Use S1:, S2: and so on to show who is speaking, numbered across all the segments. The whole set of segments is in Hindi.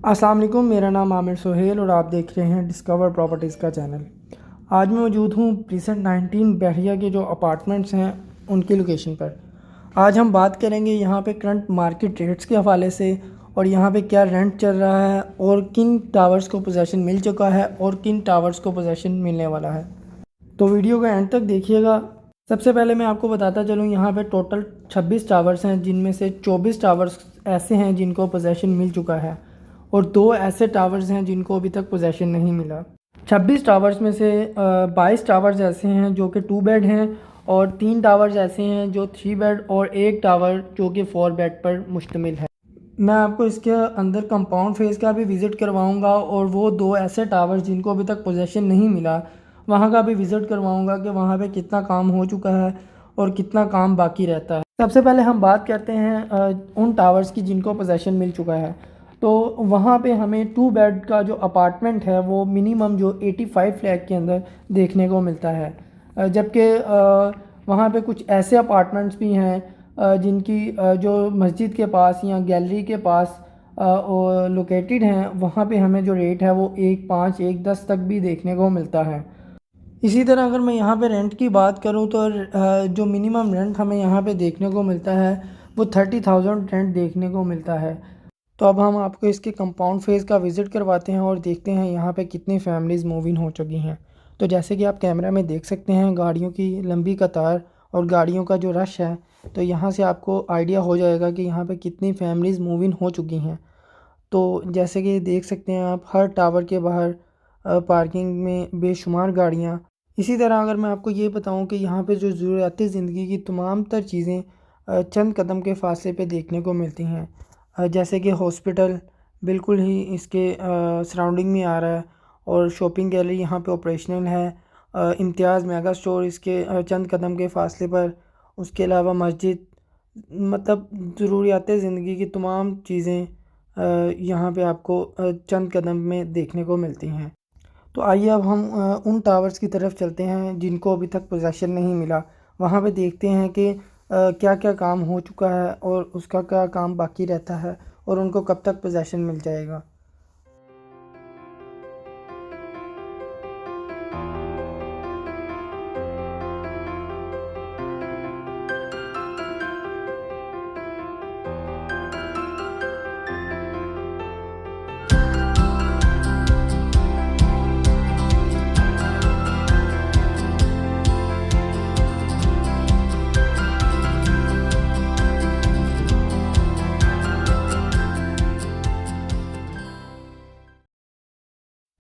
S1: अस्सलाम वालेकुम, मेरा नाम आमिर सोहेल और आप देख रहे हैं डिस्कवर प्रॉपर्टीज़ का चैनल। आज मैं मौजूद हूँ प्रीसेंट 19 बहरिया के जो अपार्टमेंट्स हैं उनकी लोकेशन पर। आज हम बात करेंगे यहाँ पे करंट मार्केट रेट्स के हवाले से और यहाँ पे क्या रेंट चल रहा है और किन टावर्स को पोजेसन मिल चुका है और किन टावर्स को पोजेसन मिलने वाला है। तो वीडियो का एंड तक देखिएगा। सबसे पहले मैं आपको बताता चलूँ, यहाँ पे टोटल 26 टावर्स हैं, जिनमें से 24 टावर्स ऐसे हैं जिनको पोजेसन मिल चुका है और 2 ऐसे टावर्स हैं जिनको अभी तक पोजेसन नहीं मिला। 26 टावर्स में से 22 टावर्स ऐसे हैं जो कि 2 बेड हैं और 3 टावर्स ऐसे हैं जो 3 बेड और 1 टावर जो कि 4 बेड पर मुश्तमिल है। मैं आपको इसके अंदर कंपाउंड फेज़ का भी विज़िट करवाऊंगा और वो 2 ऐसे टावर्स जिनको अभी तक पोजेसन नहीं मिला वहाँ का भी विज़िट करवाऊंगा कि वहाँ पे कितना काम हो चुका है और कितना काम बाकी रहता है। सबसे पहले हम बात करते हैं उन टावर्स की जिनको पोजेसन मिल चुका है। तो वहाँ पे हमें 2 बेड का जो अपार्टमेंट है वो मिनिमम जो 85 लाख के अंदर देखने को मिलता है, जबकि वहाँ पे कुछ ऐसे अपार्टमेंट्स भी हैं जिनकी जो मस्जिद के पास या गैलरी के पास लोकेटेड हैं, वहाँ पे हमें जो रेट है वो 1.5 1.10 तक भी देखने को मिलता है। इसी तरह अगर मैं यहाँ पे रेंट की बात करूँ तो जो मिनिमम रेंट हमें यहाँ पे देखने को मिलता है वो 30,000 रेंट देखने को मिलता है। तो अब हम आपको इसके कंपाउंड फेज़ का विज़िट करवाते हैं और देखते हैं यहाँ पे कितनी फैमिलीज़ मूव इन हो चुकी हैं। तो जैसे कि आप कैमरा में देख सकते हैं गाड़ियों की लंबी कतार और गाड़ियों का जो रश है, तो यहाँ से आपको आइडिया हो जाएगा कि यहाँ पे कितनी फैमिलीज़ मूव इन हो चुकी हैं। तो जैसे कि देख सकते हैं आप, हर टावर के बाहर पार्किंग में बेशुमार गाड़ियाँ। इसी तरह अगर मैं आपको ये बताऊँ कि यहाँ पे जो ज़रूरियात ज़िंदगी की तमाम तर चीज़ें चंद कदम के फासले पे देखने को मिलती हैं, जैसे कि हॉस्पिटल बिल्कुल ही इसके सराउंडिंग में आ रहा है और शॉपिंग गैलरी यहाँ पे ऑपरेशनल है। इम्तियाज़ मेगा स्टोर इसके चंद कदम के फासले पर। उसके अलावा मस्जिद, मतलब ज़रूरियात ज़िंदगी की तमाम चीज़ें यहाँ पे आपको चंद कदम में देखने को मिलती हैं। तो आइए अब हम उन टावर्स की तरफ चलते हैं जिनको अभी तक पोजेसन नहीं मिला। वहाँ पे देखते हैं कि क्या क्या काम हो चुका है और उसका क्या काम बाकी रहता है और उनको कब तक पोजेसन मिल जाएगा।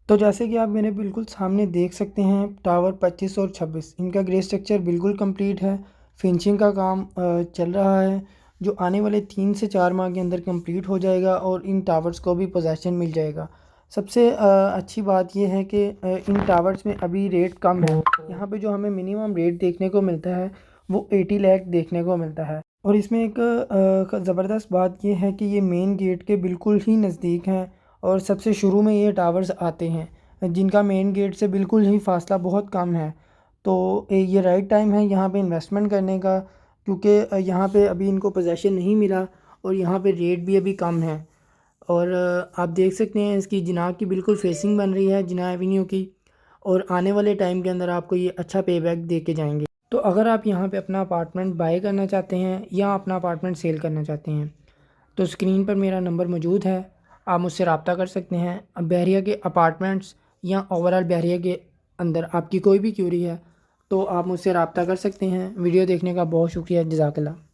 S1: तो जैसे कि आप मेरे बिल्कुल सामने देख सकते हैं, टावर 25 और 26 इनका ग्रे स्ट्रक्चर बिल्कुल कंप्लीट है। फिनिशिंग का काम चल रहा है जो आने वाले 3 से 4 माह के अंदर कंप्लीट हो जाएगा और इन टावर्स को भी पोजेसन मिल जाएगा। सबसे अच्छी बात यह है कि इन टावर्स में अभी रेट कम है। यहाँ पे जो हमें मिनिमम रेट देखने को मिलता है वो 80 लाख देखने को मिलता है। और इसमें एक ज़बरदस्त बात यह है कि ये मेन गेट के बिल्कुल ही नज़दीक हैं और सबसे शुरू में ये टावर्स आते हैं जिनका मेन गेट से बिल्कुल ही फासला बहुत कम है। तो ये राइट टाइम है यहाँ पे इन्वेस्टमेंट करने का, क्योंकि यहाँ पे अभी इनको पोजेसन नहीं मिला और यहाँ पे रेट भी अभी कम है। और आप देख सकते हैं इसकी जिनाह की बिल्कुल फेसिंग बन रही है, जिनाह एवेन्यू की, और आने वाले टाइम के अंदर आपको ये अच्छा पे बैक दे के जाएंगे। तो अगर आप यहाँ पे अपना अपार्टमेंट बाय करना चाहते हैं या अपना अपार्टमेंट सेल करना चाहते हैं तो स्क्रीन पर मेरा नंबर मौजूद है, आप मुझसे रब्ता कर सकते हैं। अब बहरिया के अपार्टमेंट्स या ओवरऑल बहरिया के अंदर आपकी कोई भी क्यूरी है तो आप मुझसे रब्ता कर सकते हैं। वीडियो देखने का बहुत शुक्रिया। जज़ाकल्लाह।